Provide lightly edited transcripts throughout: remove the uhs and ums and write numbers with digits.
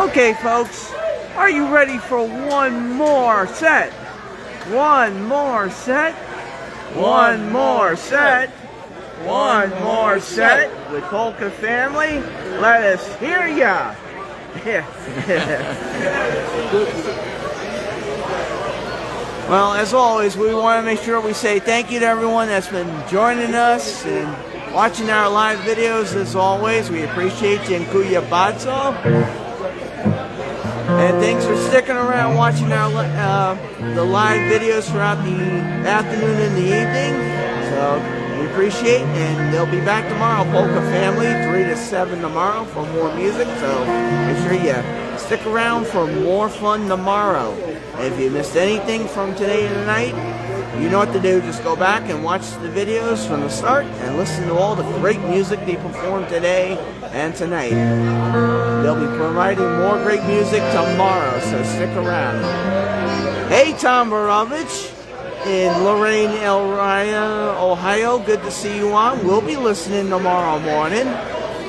Okay, folks, are you ready for one more set? One more set. One more set. One more set with Polka family. Let us hear ya. Well, as always, we want to make sure we say thank you to everyone that's been joining us and watching our live videos. As always, we appreciate you and kuya badzo. And thanks for sticking around watching our the live videos throughout the afternoon and the evening. So we appreciate, and they'll be back tomorrow, Polka family, 3 to 7 tomorrow for more music. So make sure you stick around for more fun tomorrow. If you missed anything from today and tonight, you know what to do. Just go back and watch the videos from the start and listen to all the great music they performed today and tonight. They'll be providing more great music tomorrow, so stick around. Hey, Tom Barovich in Lorain, Ohio. Good to see you on. We'll be listening tomorrow morning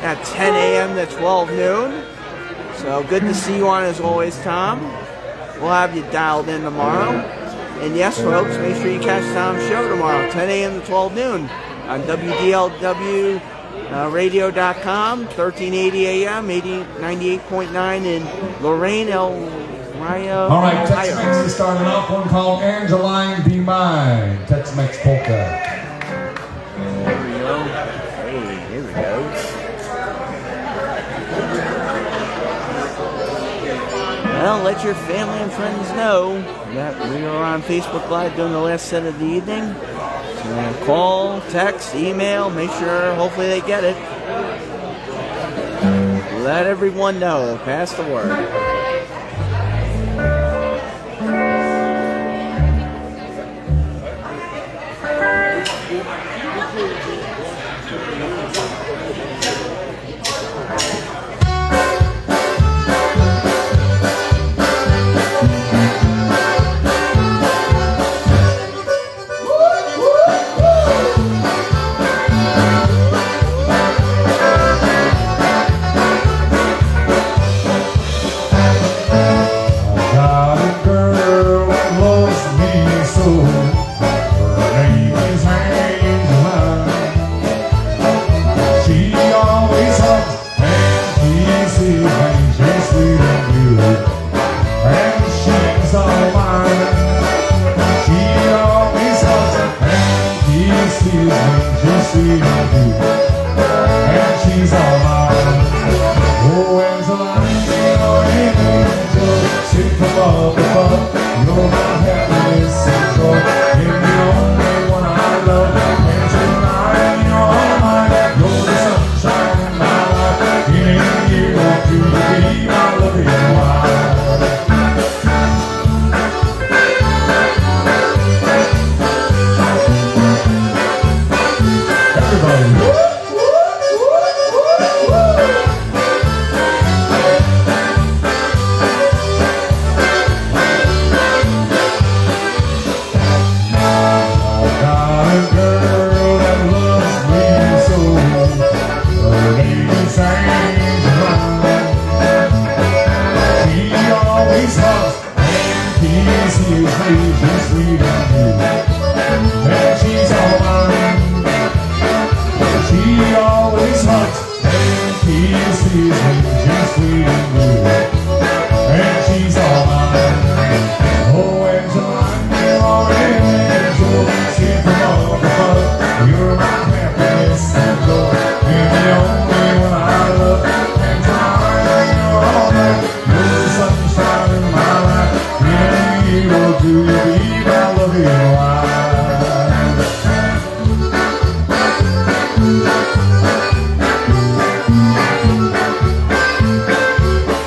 at 10 a.m. to 12 noon. So good to see you on as always, Tom. We'll have you dialed in tomorrow. And yes, folks, make sure you catch Tom's show tomorrow, 10 a.m. to 12 noon on WDLW radio.com, 1380 a.m., 98.9 in Lorain, Ohio. All right, Tex-Mex is starting off. One called Angeline Be Mine. Tex-Mex Polka. There we go. Hey, here we go. Well, let your family and friends know that we are on Facebook Live during the last set of the evening. So call, text, email, make sure, hopefully they get it. Let everyone know. Pass the word.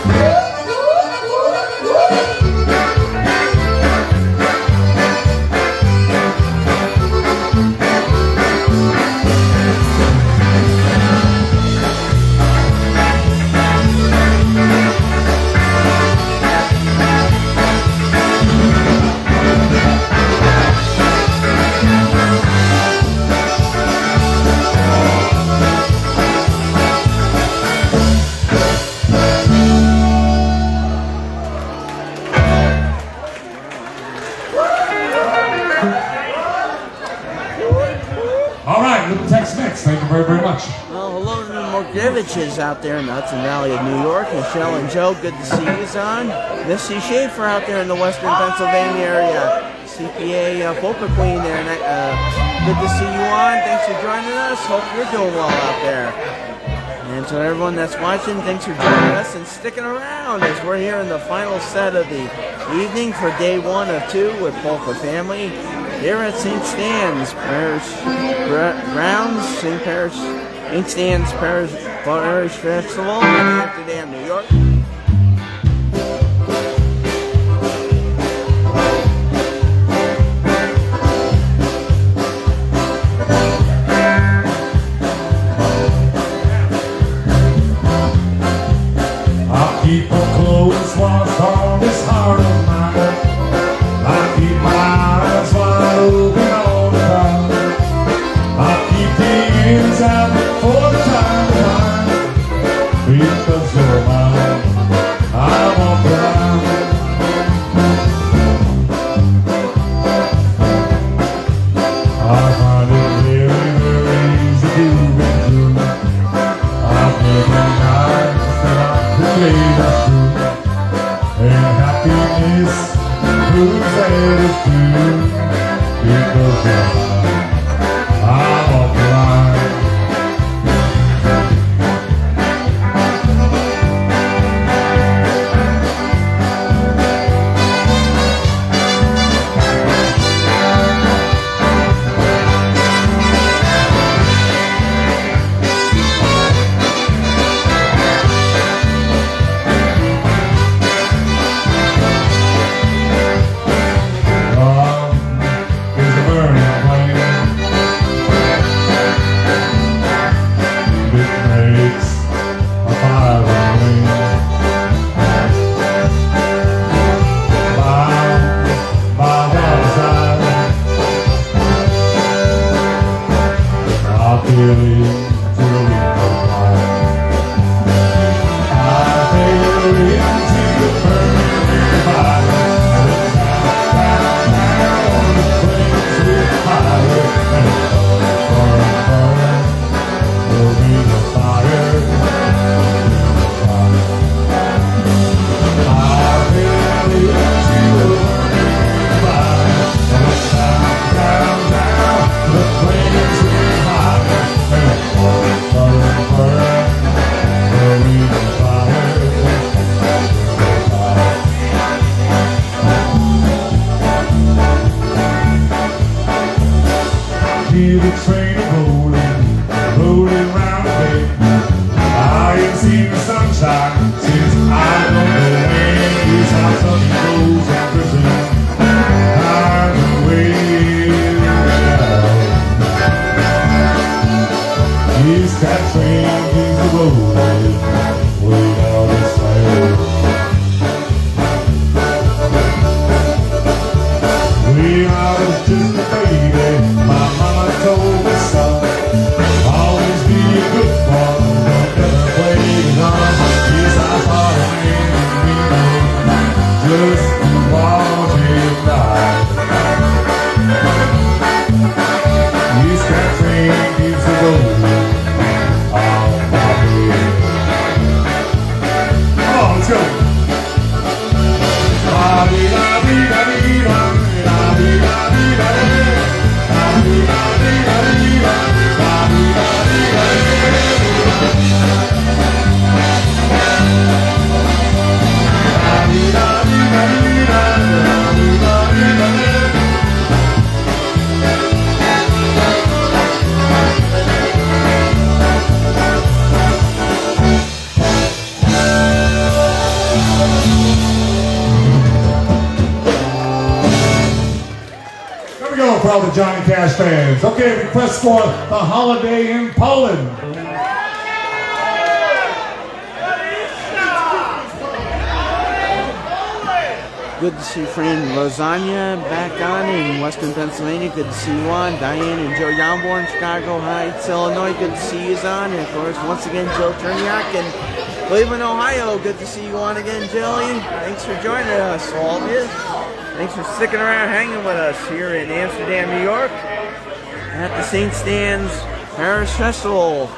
Yeah. Markevich's out there in the Hudson Valley of New York. Michelle and Joe, good to see you on. Missy Schaefer out there in the Western Pennsylvania area. CPA Polka Queen there. Good to see you on. Thanks for joining us. Hope you're doing well out there. And to everyone that's watching, thanks for joining us and sticking around as we're here in the final set of the evening for day 1 of 2 with Polka Family here at St. Stan's Parish Grounds, St. Stan's Parish Festival in Amsterdam, New York. Keep a close watch on this heart of mine. I keep my eyes wide open all the time. I keep the inside for the time behind. Because you're mine, I won't cry. I find it very, very easy to be true. I've given nights that I could lay and happiness proves that it's true. Because you're mine, I'm all blind. Hear the train rolling round the bay. I ain't seen the sunshine since I don't know when. This house up goes and prison hides away. Yes, that train is the road way out the side. When I was just a baby, my mama told me, son, always be a good boy, don't ever play it on. Yes, I thought a man just wanted life. Yes, that train keeps a rolling on my head. Come on, let's go. For all the Johnny Cash fans. Okay, request for The Holiday in Poland. Good to see friend Rosanna back on in Western Pennsylvania. Good to see you on. Diane and Joe Yomborn in Chicago Heights, Illinois. Good to see you on. And of course, once again, Jill Cherniak in Cleveland, Ohio. Good to see you on again, Jilly. Thanks for joining us, all of you. Thanks for sticking around hanging with us here in Amsterdam, New York at the St. Stan's Parish Festival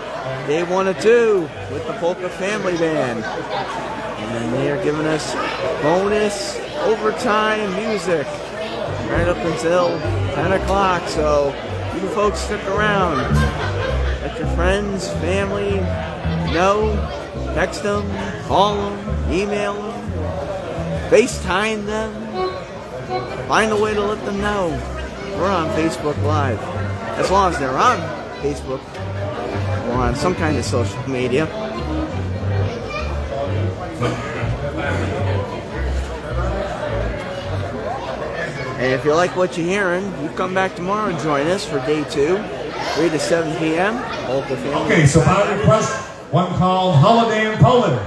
day 1 of 2 with the Polka Family Band. And they are giving us bonus overtime music right up until 10 o'clock. So you folks stick around. Let your friends, family know. Text them, call them, email them, FaceTime them. Find a way to let them know we're on Facebook Live. As long as they're on Facebook or on some kind of social media. And if you like what you're hearing, you come back tomorrow and join us for day 2, 3 to 7 p.m. Polka Family. Okay, so by request, one called Holiday in Poland.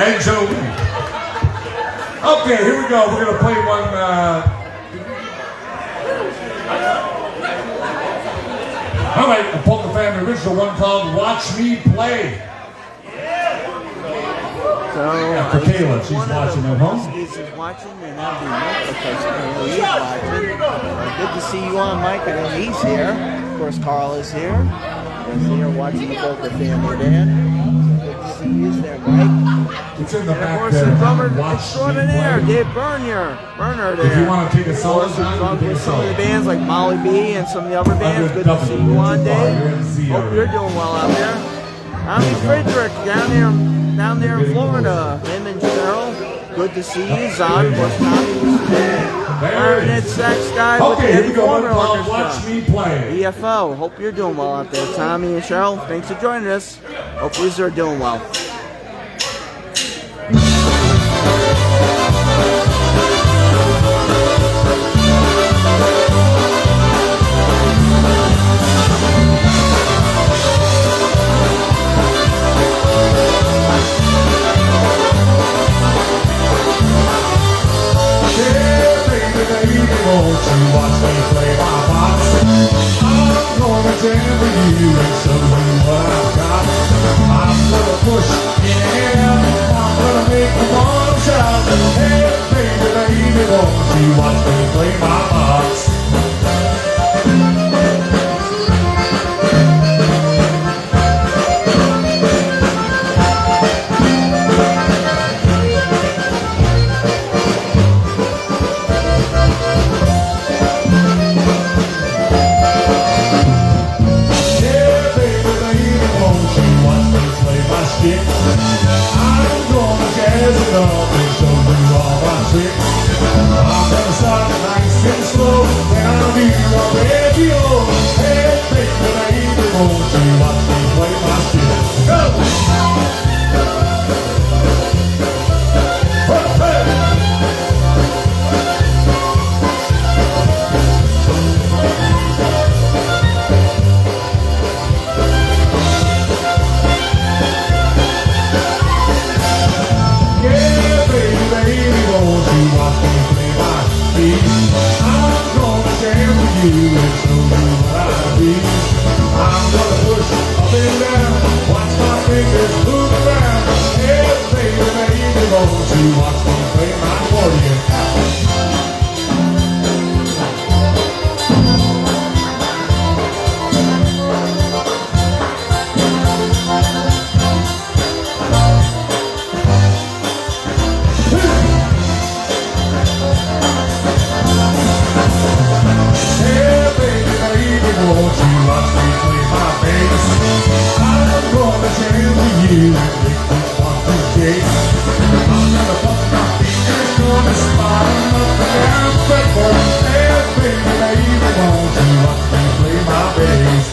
And Jolie. Okay, here we go. We're going to play one. All right, the Polka Family original one called Watch Me Play. So for Kayla, she's one watching of at the home. Is watching, and that'll be Mike because he's watching. Good to see you on, Mike. I know he's here. Of course, Carl is here. He's here watching the Polka family band. Good to see you there, Mike. It's in the And of back course, there. the drummer Watch extraordinaire, me play. Dave Burner there. If you want to take a Of solo, course, John, you can drums take a with some of solo. the bands like Molly B and some of the other bands. Good to see you on, Dave. Hope you're doing well out there. Tommy Friedrich down there in Florida. Him and Cheryl. Good to see you. Zod, of course, Tommy was the clarinet sax guy with the Okay, here Eddie we go. Former Watch Orchestra. me play. EFO. Hope you're doing well out there. Tommy and Cheryl, thanks for joining us. Hope you are doing well. Won't you watch me play my box? I'm gonna jam for you and show you what I've got. I'm gonna push in air, I'm gonna make the one shout. Hey, baby, won't you watch me play my box? I'm gonna jazz it up and show you all my tricks. I'm gonna start nice and slow, and I'll be your radio. Hey, baby, won't you watch me play my shit? Go! You and show you what I be. I'm gonna push up and down, watch my fingers move around. Hey, baby, won't you watch me play my accordion? Won't you watch me play my bass? I'm gonna jam for you and make you want to dance. I'm gonna put my fingers, gonna slide up and down the fretboard. Hey, baby, won't you watch me play my bass?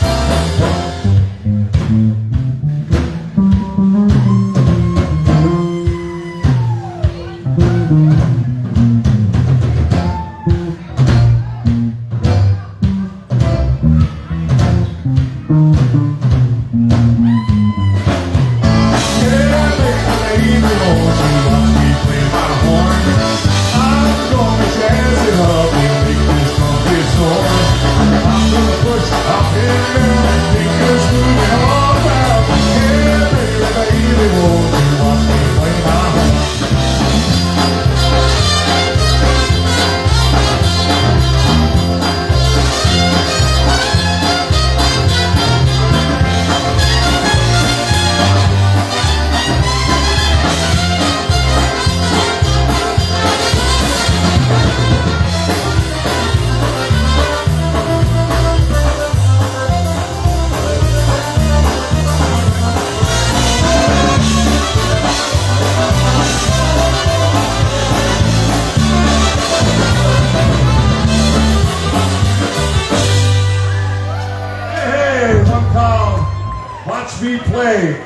Watch me play.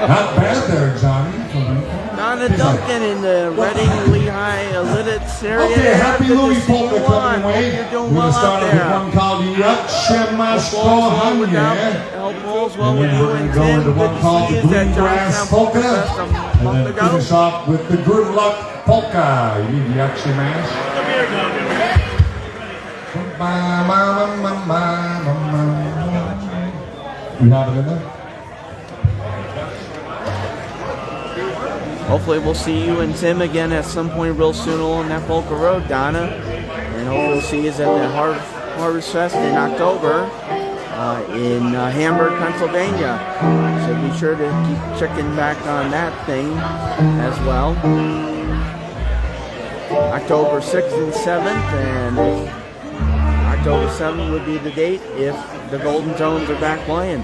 Not bad there, Johnny. Donna Duncan in the Reading Lehigh Lidditz area. Okay, happy Good to Louis see you Polka on. coming away. Hope you're doing We're well going to start out off with there. one called Yakshimash Help all's well And with then you we're going and to go Tim. into Good one to called see the you at Bluegrass Johnstown Polka. Fest a And month then ago. finish off with the Good Luck Polka. Yakshimash. You have it in there? Hopefully we'll see you and Tim again at some point real soon along that Polka Road, Donna. And hopefully we'll see you at the Harvest Fest in October in Hamburg, Pennsylvania. So be sure to keep checking back on that thing as well. October 6th and 7th, and October 7th would be the date if the Golden Tones are back playing.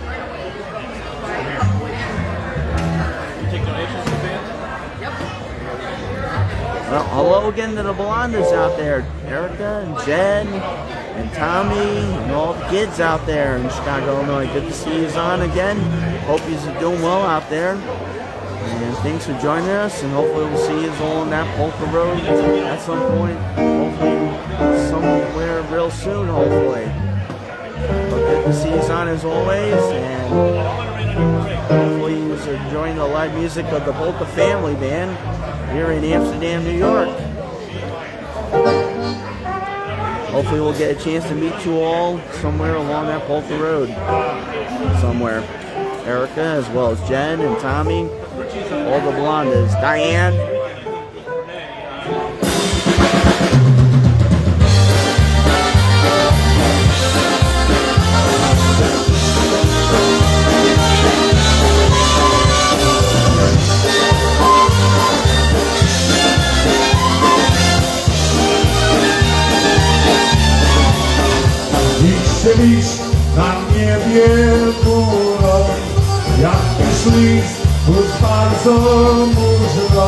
Well, hello again to the Blondas out there, Erica and Jen and Tommy and all the kids out there in Chicago, Illinois. Good to see you on again. Hope you're doing well out there. And thanks for joining us, and hopefully we'll see you all on that Polka Road at some point. Hopefully somewhere real soon, hopefully. But good to see you on as always, and hopefully you're enjoying the live music of the Polka Family Band here in Amsterdam, New York. Hopefully we'll get a chance to meet you all somewhere along that Polka Road. Somewhere. Erica, as well as Jen and Tommy, all the Blondas. Diane. Liść na niebie górą, jakiś list już bardzo murzno.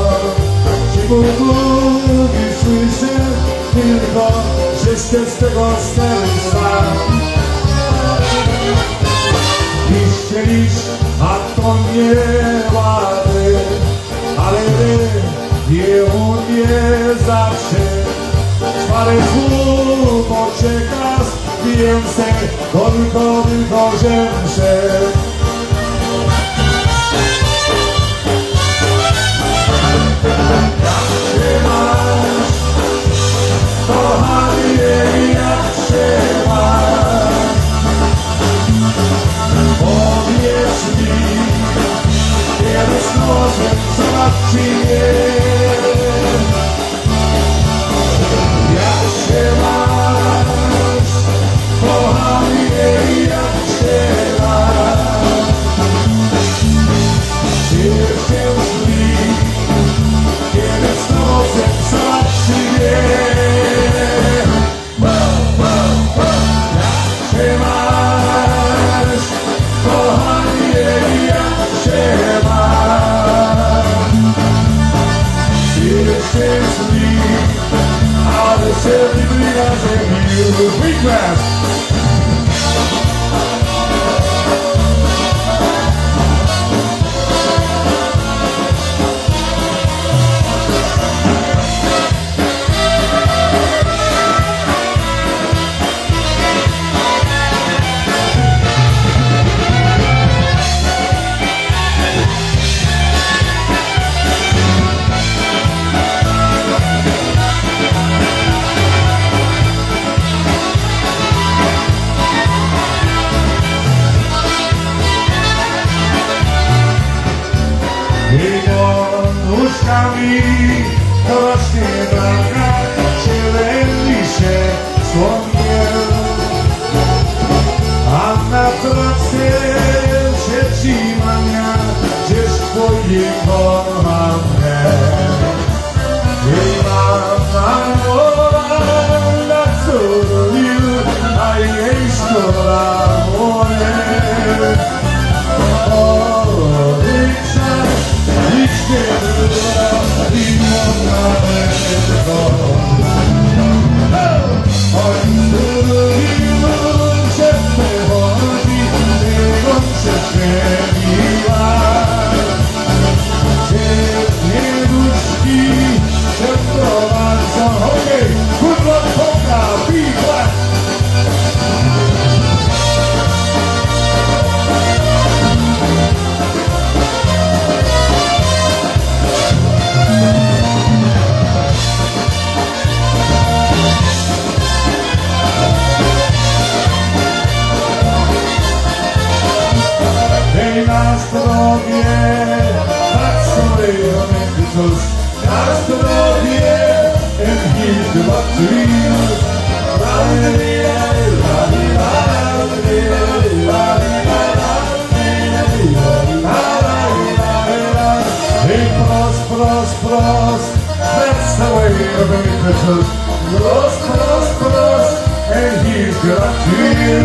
Ci Bogowi słyszę tylko, że jestem z tego serca. Liście liść, a to nie łady, ale jemu nie zawsze. Parę słów poczekasz, więcej, tylko zemszę. Jak się masz, kochany, jak się masz? Powiedz mi, kiedy z nosem zobaczy mnie. Jak się masz, kochany, jak się masz? Jeszcze zli, kiedy z nosem zobaczy mnie. Jak się masz, kochany, jak się masz? Jeszcze zli, ale się wygląda, że miły wygład. Nóżkami rośnie blanka, zieleni się słonie. A na trasie sieci mania, gdzieś twoje kochane. I mama na cudowniu, a jej szkoda moje. Oj, yeah, that's the way to make the toast. Just to love, yeah, and here's good luck to you. Hey, prost, prost, prost, that's the way to make the toast. Prost, prost, prost, and here's good luck to you.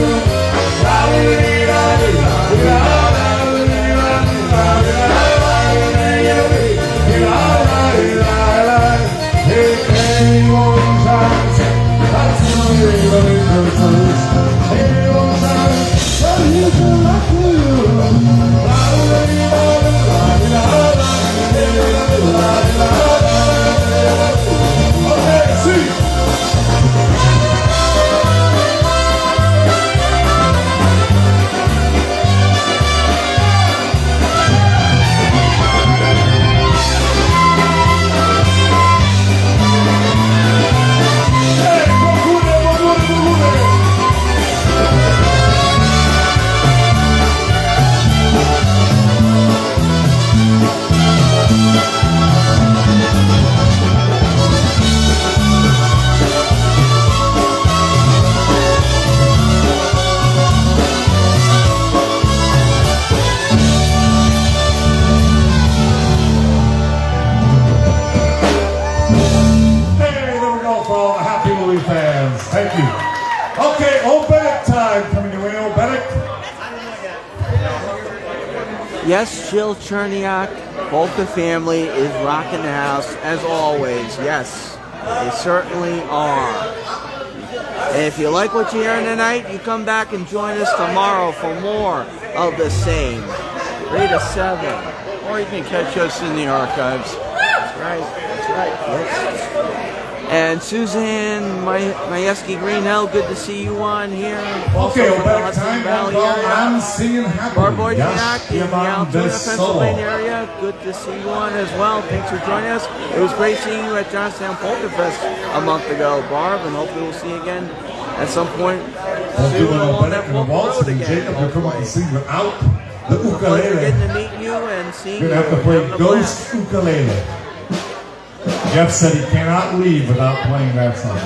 Fans. Thank you. Okay, Obedic time coming your way, Obedic. Yes, Jill Cherniak, Polka family is rocking the house as always. Yes, they certainly are. And if you like what you're hearing tonight, you come back and join us tomorrow for more of the same. 3 to 7. Or you can catch us in the archives. That's right. That's right. Yes. And Suzanne Majewski Greenhill, good to see you on here. Also Okay, from the Obedic Hudson time. Valley I'm singing happily. Barboisiak in the Altoona, Pennsylvania area. Good to see you on as well. Thanks for joining us. It was great seeing you at Johnstown Polka Fest a month ago, Barb, and hopefully we'll see you again at some point soon along that Polka road again. Jacob, you'll come up and sing without the Pleasure ukulele. getting to meet you and seeing you. You're gonna have to play Having a blast. Ghost Ukulele. Jeff said he cannot leave without playing that song.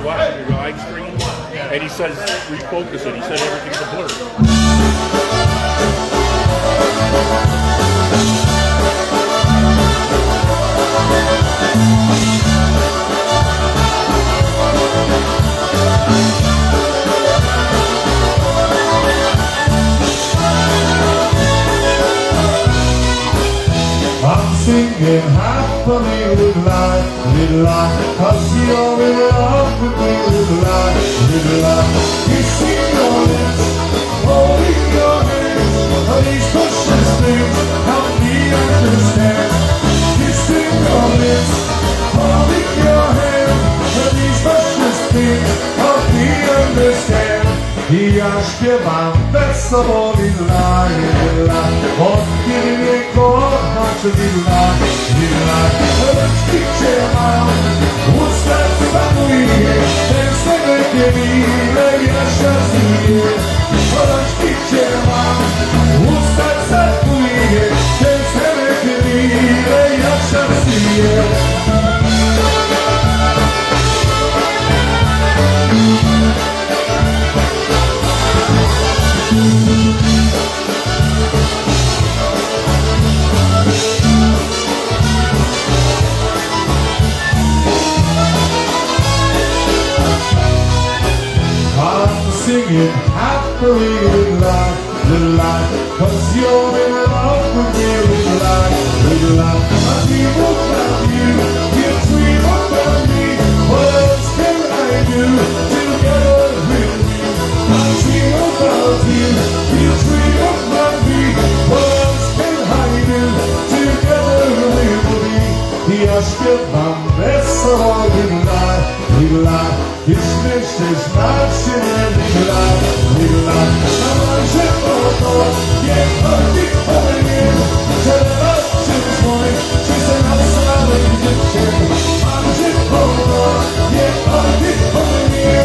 Watching your live stream, and he says refocus it. He said everything's a blur. I'm singing happily little life, cause you're in love with me, little life. Kissing your lips, holding your hands, all these precious things help me understand. Kissing your lips, holding your hands, all these precious things help me understand. I ja śpiewam wesoło lila, od kiedy mnie kochasz lila. Rączki cię mam, usta spanuję, ten sebek nie mile, ja szacuję. Rączki cię mam, usta spanuję, ten sebek nie mile, ja szacuję. Singing happily little life, cause you're in love with me, little life. I dream about you, you dream about me, what else can I do together with you? I dream about you, you dream about me, what else can I do together with me? Ja śpiewam wesoło little life, Jeśli się znaczy little life, a marzę o to, nie chodzi o mnie, że zobaczy dzwoń, czy se na samym dziecię. Marzę o to, nie chodzi o mnie,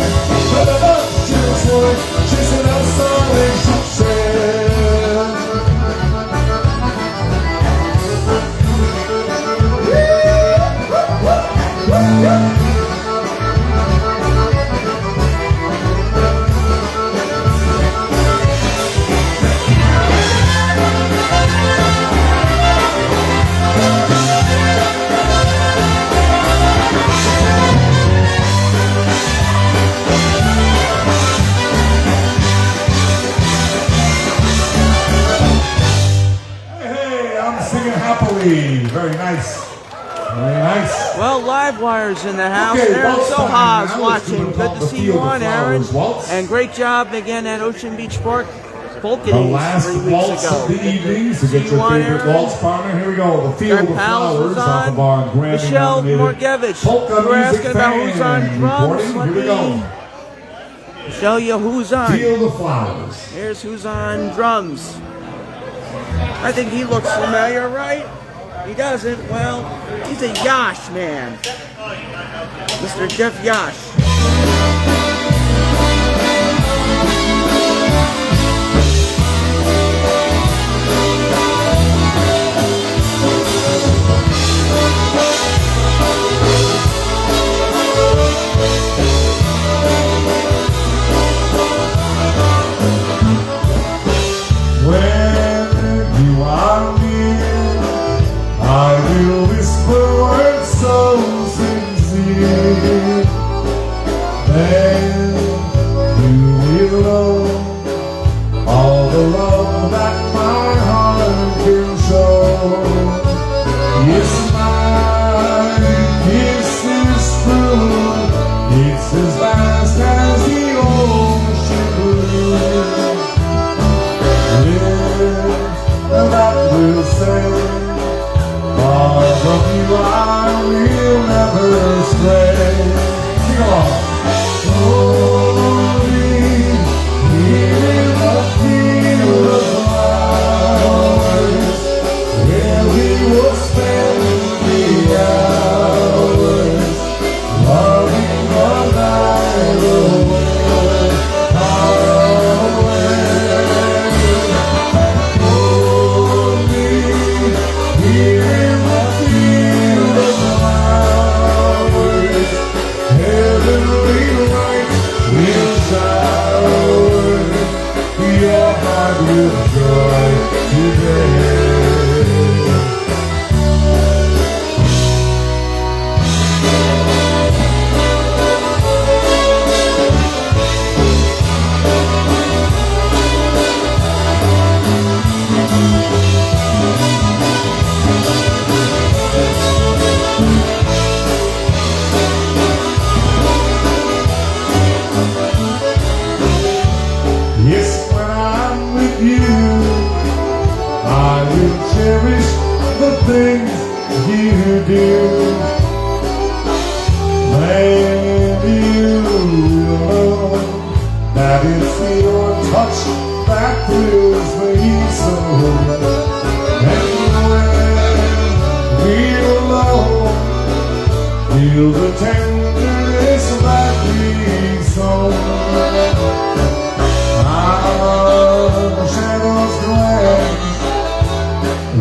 Hey, I'm singing happily. Very nice. Very nice. Well, Livewire's in the house. Okay, Aaron waltz time Soha's now. watching. It's Good called to the see you Field of on, Aaron. Flowers waltz. And great job again at Ocean Beach Park. Polka The Days last 3 weeks waltz ago. of the evening. So See get you your on, favorite Aaron. waltz partner. Here we go. The Field Greg of Powell's Flowers on. off of our Grammy Michelle nominated Morgevich. Polka You were music asking about who's on fan drums. reporting. Let Here we go. me show you who's on. Field of Flowers. Here's who's on drums. I think he looks familiar, right? He doesn't. Well, he's a Yash man. Mr. Jeff Yash. When you are near, I will whisper words so sincere. Then you will know all the love that my heart can show. Yes, my kiss is true. It's as vast as the ocean blue. That will say, far from you I will never stray. Sing along. Only here in the field of flowers, where we will spend the hours, loving the night away, far away. Here in the field of flowers, heavenly light will shower your heart with joy today. Yes, when I'm with you, I will cherish the things you do. Maybe you know that it's your touch that thrills me so. And when we're alone, feel the tenderness that we sow. Our shadows glance,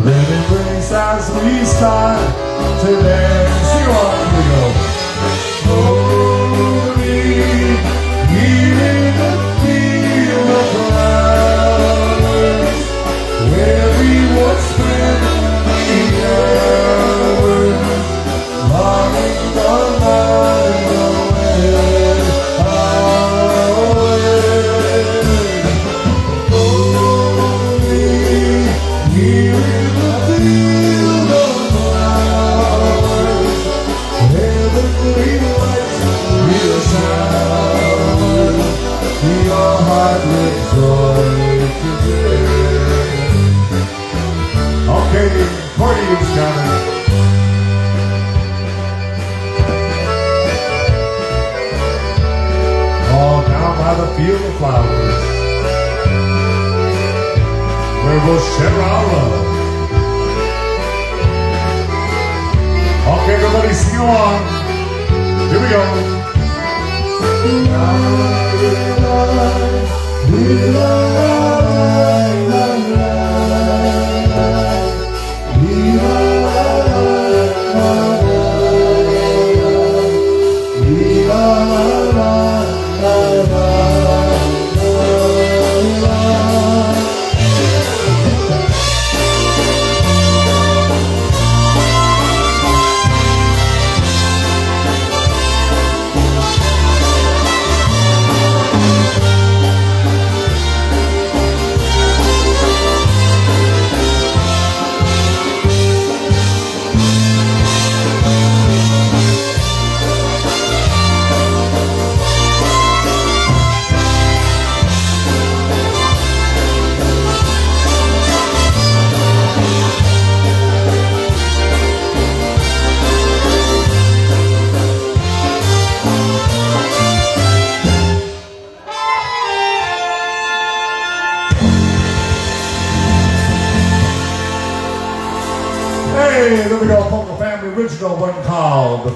then embrace as we start to dance. See what we go. Holy, here in the field of flowers, where we once spent the hours, longing the night away, away. Here in the field of flowers, heavenly lights will shower your heart with joy today. Okay, accordion's coming. All down by the field of flowers, where we'll share our love. Okay, everybody sing along. Here we go.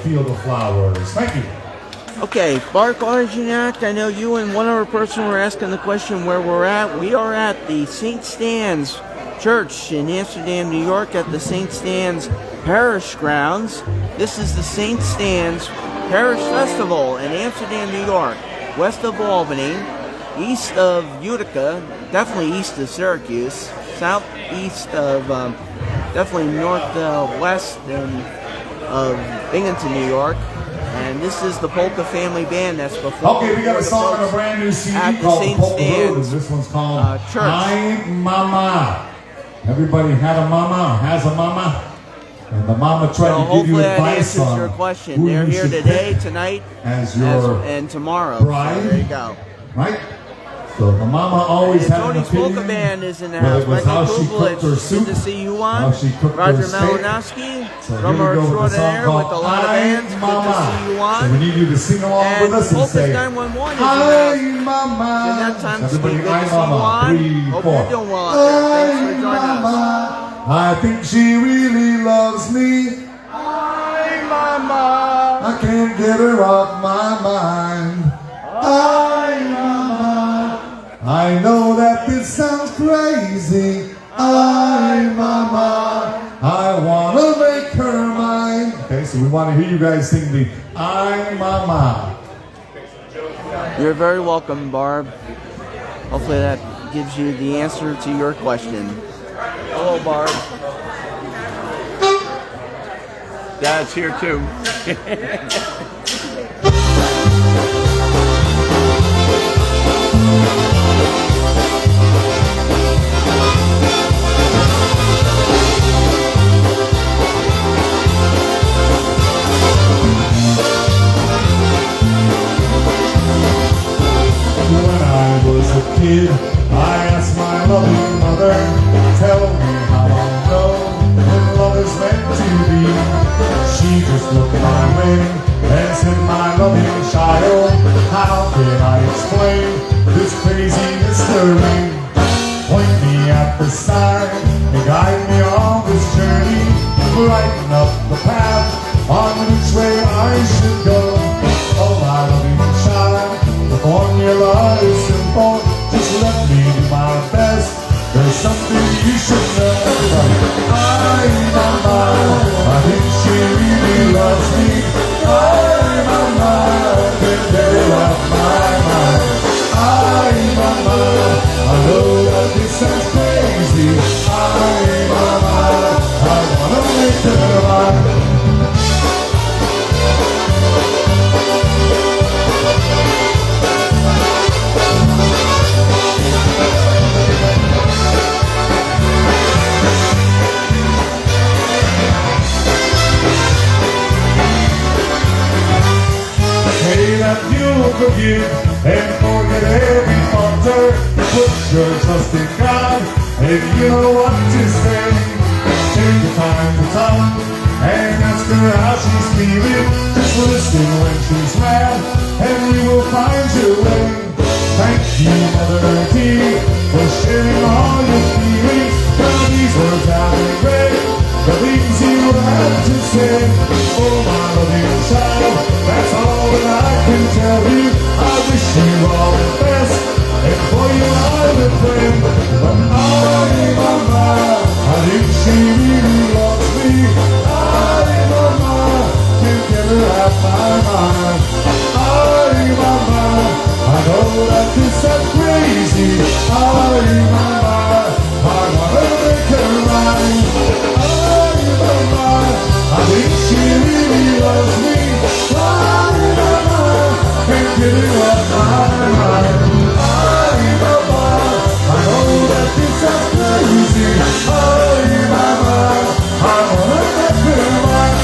field of flowers. Thank you. Okay, Bark Arginac, I know you and one other person were asking the question where we're at. We are at the St. Stan's Church in Amsterdam, New York, at the St. Stan's Parish grounds. This is the St. Stan's Parish Festival in Amsterdam, New York, west of Albany, east of Utica, definitely east of Syracuse, southeast of, definitely northwest of Binghamton, New York. And this is the Polka Family Band that's performing. Okay, we got a song on a brand new CD at the called St. Polka Stan's, Blues. This one's called church. Hi Mama. Everybody had a mama, has a mama, and the mama tried So to give you hopefully that advice answers on your question. who They're you here should today, pick tonight, as your and tomorrow. bride. So there you go. Right? So the mama always And had an Tony's opinion. Polka Band is in the whether house. it was Michael how she cooked her Kublitz, soup, good to see you how on. she cooked Roger her steak. Malinowski, So drummer here we go with a song extraordinaire called with a lot of Hi, bands. Good Mama. to see you So on. we need you to sing along And with us and Polka's say, 911 is in the Hi house. Mama. And that time to Everybody, speak. Good hi to see you Mama. on. 3, Hope 4. you're doing well out there. Thanks for joining us. Mama, I think she really loves me. Hi, Mama. I can't get her off my mind. Hi, Mama. I know that this sounds crazy. Hi, Mama. I want to make her mine. Okay, so we want to hear you guys sing the Hi, Mama. You're very welcome, Barb. Hopefully that gives you the answer to your question. Hello, Barb. Dad's here too. When I was a kid, I asked my loving mother, tell me how I know when love is meant to be. She just looked my way and said, my loving child, how can I explain this crazy mystery? Point me at the sign and guide me on this journey, brighten up the path on which way I should go. Oh, my loving child, the formula is simple, just let me do my best. There's something you should know. Hi, Mama, I think she really loves me. Hi, Mama, I can't get it off my mind. Hi, Mama, I know that this sounds crazy. Hi, Mama, I wanna make her mine. Say that you'll forgive and forget every falter. Put your trust in God and you know what to say. Take the time to talk and ask her how she's feeling. Just listen when she's mad and you will find your way. Thank you, Mother T, for sharing all your feelings. Now these words out in red, the things you have to say. Oh, my loving child, that's all that I can tell you. I wish you all the best, and for you I will pray. But Mama, I think she really loves me. Mama, can't get her out my mind. Mama, I know that this sounds crazy. Mama, I wanna make her mine. Mama, I think she really loves me. Mama, can't get it off my mind. Mama, I know that this sounds crazy. Mama, I wanna make her mine.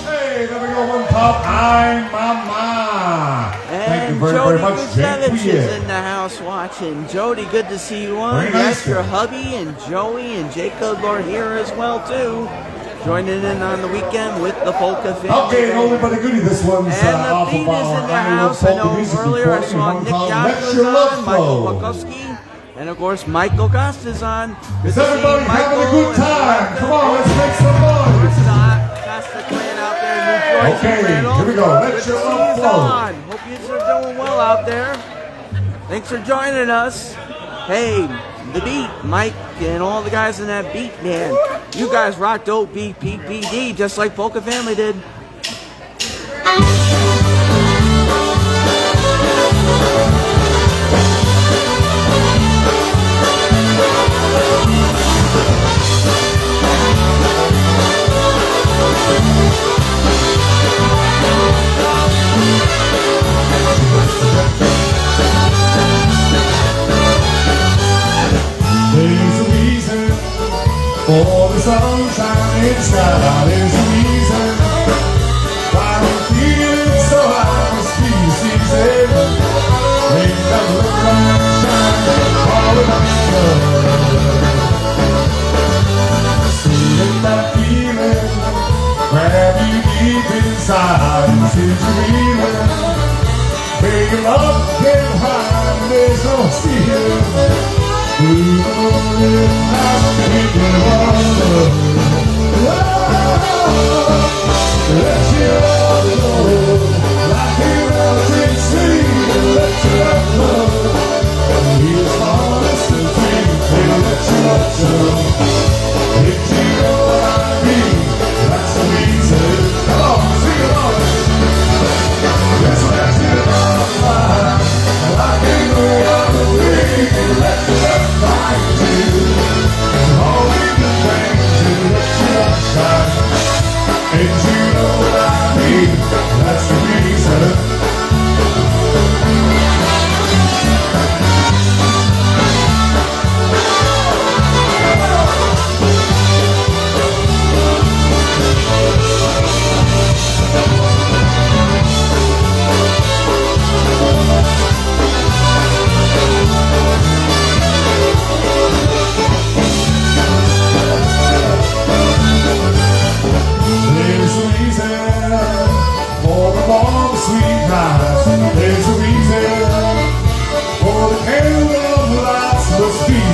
Hey, there we go, one top. Hi, Mama. Thank you And very, Jody very much, Guzevich Jake. is in the house. house watching. Jody, good to see you on. Very nice, Yes, your man. hubby and Joey and Jacob are here as well too. Joining in on the weekend with the Polka family. Okay, only but a goodie. This one's And the off Beat of is our in the annual house. I Polka know music earlier I recording, saw one Nick called Yash Let was Your Love on, Michael Flow. Bukowski, and of course Michael Costa's on. Good Is to see everybody having a Michael good and time? Rebecca. Come on, let's make some Of course, noise. the Costa clan out there in New Jersey. Okay, Randall. here we go. Let Good to your see love you, flow. Don. Hope you are doing well out there. Thanks for joining us. Hey, the Beat, Mike, and all the guys in that Beat band. You guys rocked OBPPD just like Polka Family did. There's a reason for the sunshine in the sky. There's a reason why I'm feeling so high. Must be the season. Ain't got to look like shine all around us. Feeling that feeling, grab you deep inside. This is your feeling. Where your love can hide, there's no stealing.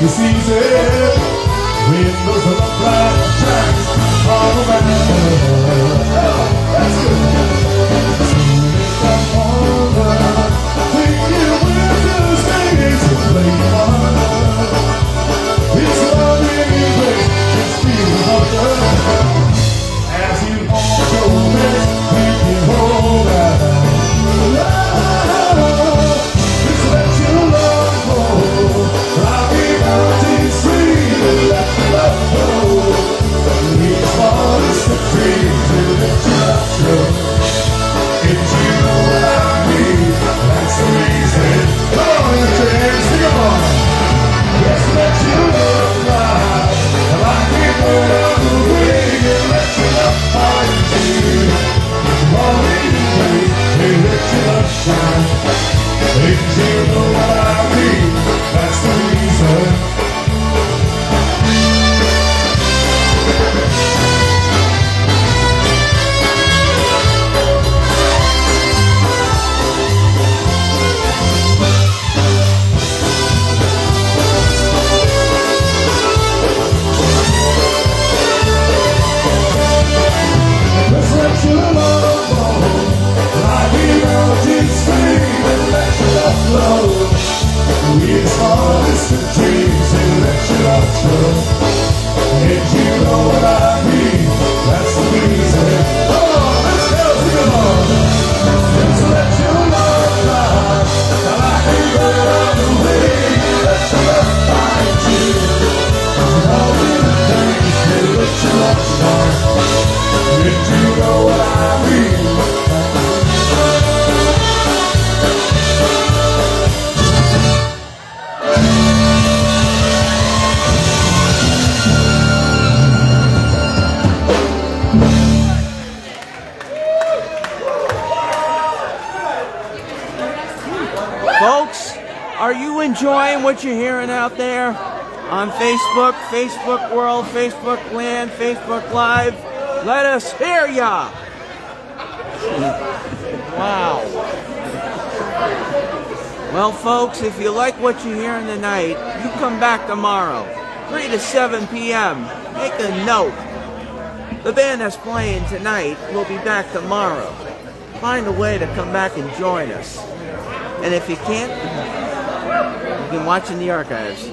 The season, windows of the black tracks all around. That's good. Soon as I wonder, think you will just stay to play fun. It's love anyway, it's feeling harder. As you walk your best, we can hold out. Just let your love flow. Mountains free, let your love flow. It's falling to dreams to let your love show. If you know what I mean, that's the reason. Come on, let your hands sing on. Yes, let your love fly. Like it on the wing, and let your love find you. All in the place, and let your love shine. If you know what I mean, that's the reason. Let's let your love flow, like the mountains stream, and let your love flow. It's all distant dreams, and let your love show. And you know what I mean, that's the reason. Come on, let's go, sing along. Let's let your love fly, like a bird on the wing, and let your love find you. All in the things, and let your love shine. And you know what I mean. enjoying what you're hearing out there on Facebook, Facebook World, Facebook Land, Facebook Live, let us hear ya! Wow. Well, folks, if you like what you're hearing tonight, you come back tomorrow, 3 to 7 p.m. Make a note. The band that's playing tonight will be back tomorrow. Find a way to come back and join us. And if you can't, you can watch in the archives.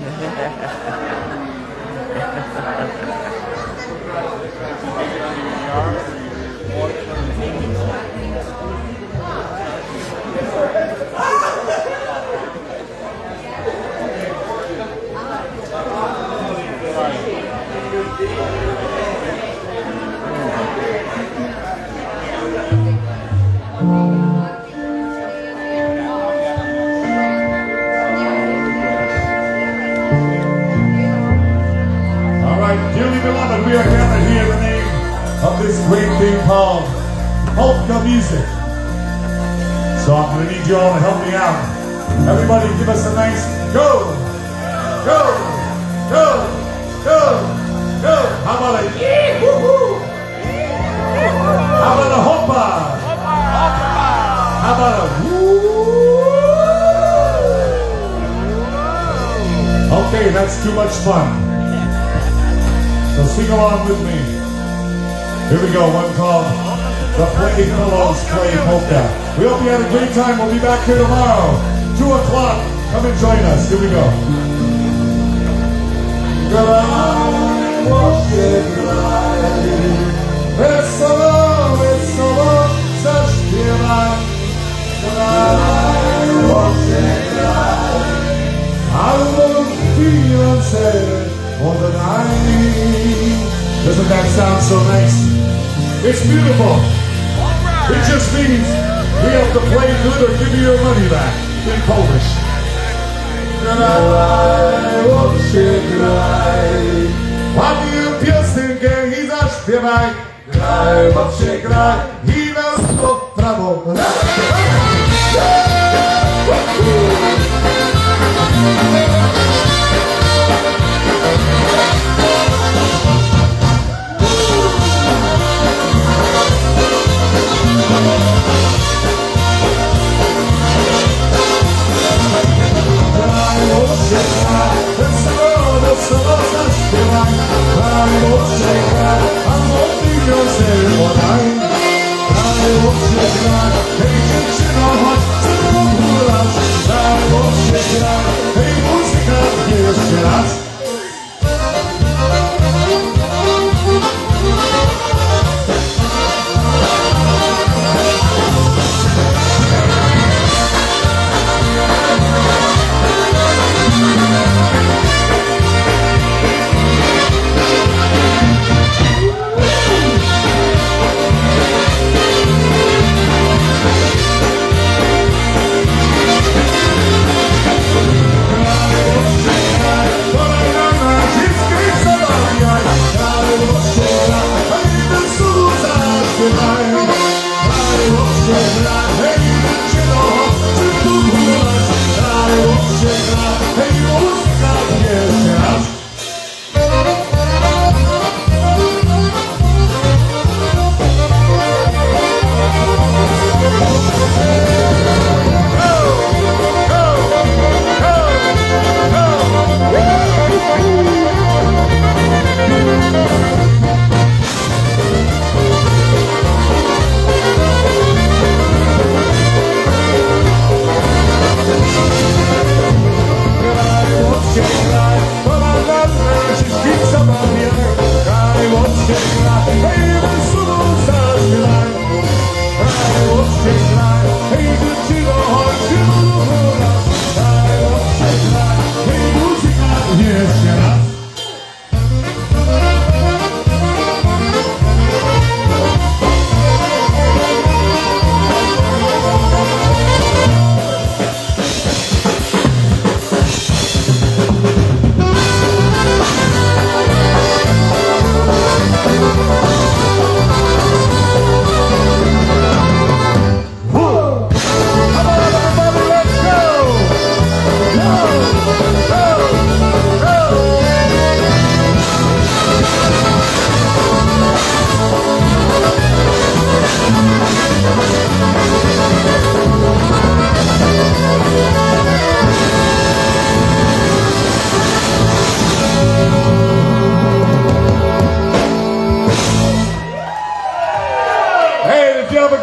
Dearly beloved, we are gathered here in the name of this great thing called Polka music. So I'm going to need you all to help me out. Everybody give us a nice go, go, go, go, go. How about a yee, woo-hoo? How about a hoppa? How about a woo? Okay, that's too much fun. So sing along with me. Here we go, one called The Playfellows Play Polka. We hope you had a great time. We'll be back here tomorrow, 2 o'clock. Come and join us. Here we go. Wesoło, wesoło, zaśpiewaj. Albo chwilę on the night. Doesn't that sound so nice? It's beautiful. It just means we have to play good or give you your money back in Polish. Ładnie piosenkę i zaśpiewaj. Graj, bo przegraj i na prawo.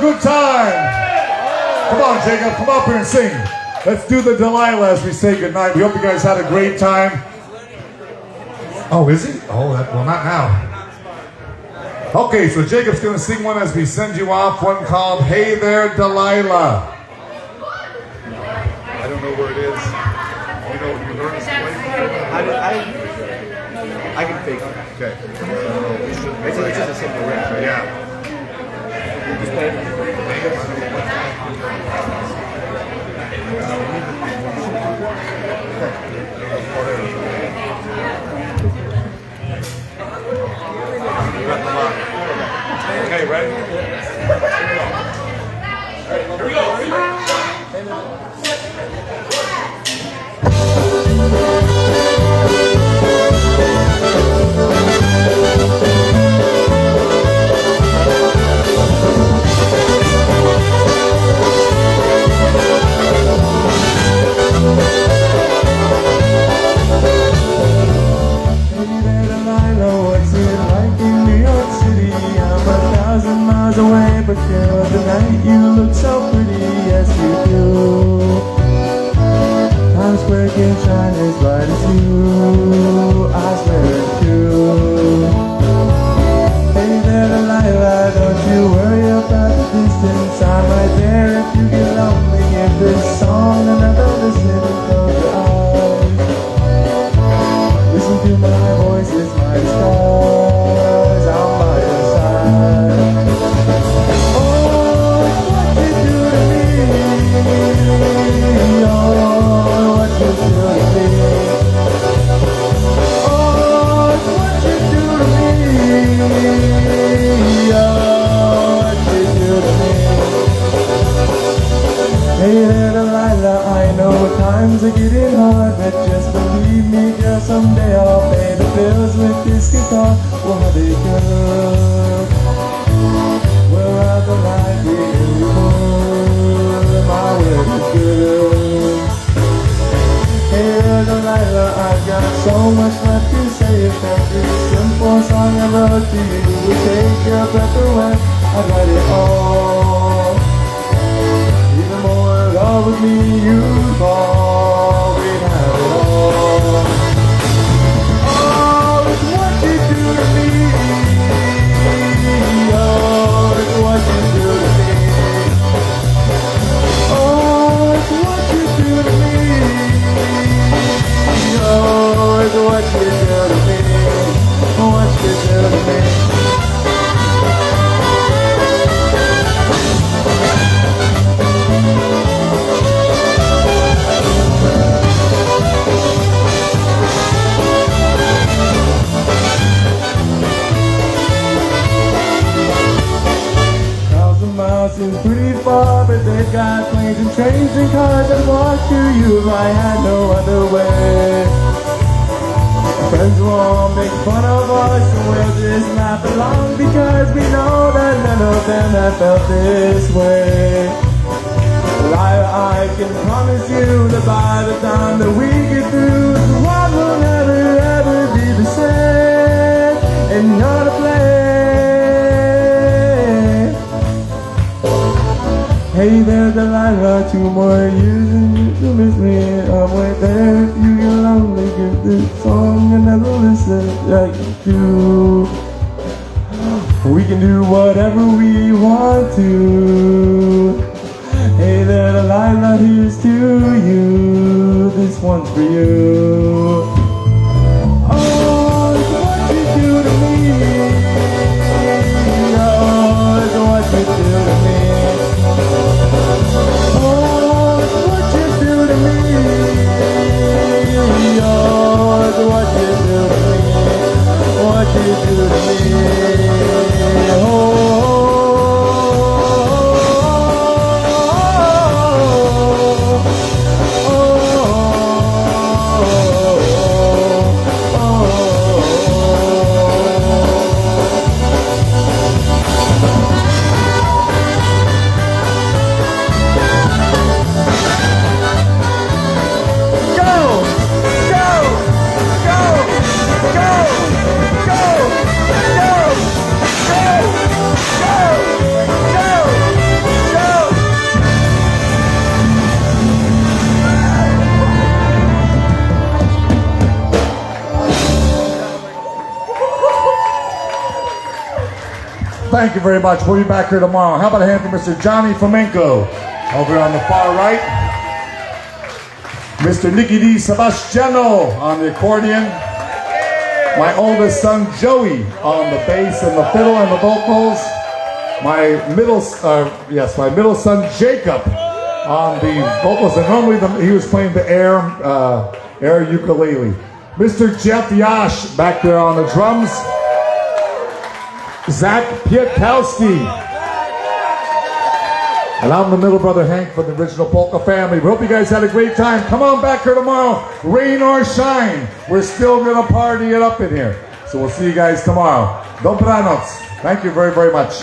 good time. Come on, Jacob, come up here and sing. Let's do the Delilah as we say goodnight. We hope you guys had a great time. Oh, is he? Oh, well, not now. Okay, so Jacob's going to sing one as we send you off, one called Hey There, Delilah. I don't know where it is. You know, you learned this place? I can fake it. Okay. It's just a simple riff, right? Yeah. Just play it. Okay, ready? Here we go. But still tonight you look so pretty, yes you do. Times Square can shine as bright as you, I swear it's true. Hey there Delilah, don't you worry about the distance, I'm right there if you get lonely. Give this song another listen, close your eyes. Listen to my voice, it's my disguise, I'm by your side. Hey there Delilah, I know times are getting hard, but just believe me girl, someday I'll pay the bills with this guitar. We'll have it good. We'll have the life beautiful. My word is good. Hey there Delilah, I've got so much left to say. If every simple song I wrote to you would take your breath away, I'd write it all. Even more love with me you'd fall, we'd have it all. Oh, it's what you do to me. Oh, it's what you do to me. Oh, it's what you do to me. Oh, it's what you do to me. What you do to me. Seems pretty far, but they've got planes and trains and cars that walk to you if I had no other way. Friends will all make fun of us and we'll just laugh along because we know that none of them have felt this way. I can promise you that by the time that we get through, the world will never ever be the same. And not a place. Hey there Delilah, 2 more years and you'll miss me. I'm right there if you get lonely. Give this song another listen like you do. We can do whatever we want to. Hey there Delilah, here's to you. This one's for you. Oh, it's what you do to me. Oh, it's what you do to me. Oh, it's what you do to me. Oh, it's what you do to me. What you do to me. Oh. Oh, thank you very much. We'll be back here tomorrow. How about a hand for Mr. Johnny Flamenco over on the far right? Mr. Nicky Di Sebastiano on the accordion. My oldest son Joey on the bass and the fiddle and the vocals. My middle son Jacob on the vocals, and normally he was playing the air ukulele. Mr. Jeff Yash back there on the drums. Zach Pietkowski. And I'm the middle brother Hank from the original Polka family. We hope you guys had a great time. Come on back here tomorrow, rain or shine. We're still gonna party it up in here. So we'll see you guys tomorrow. Dobranoc. Thank you very, very much.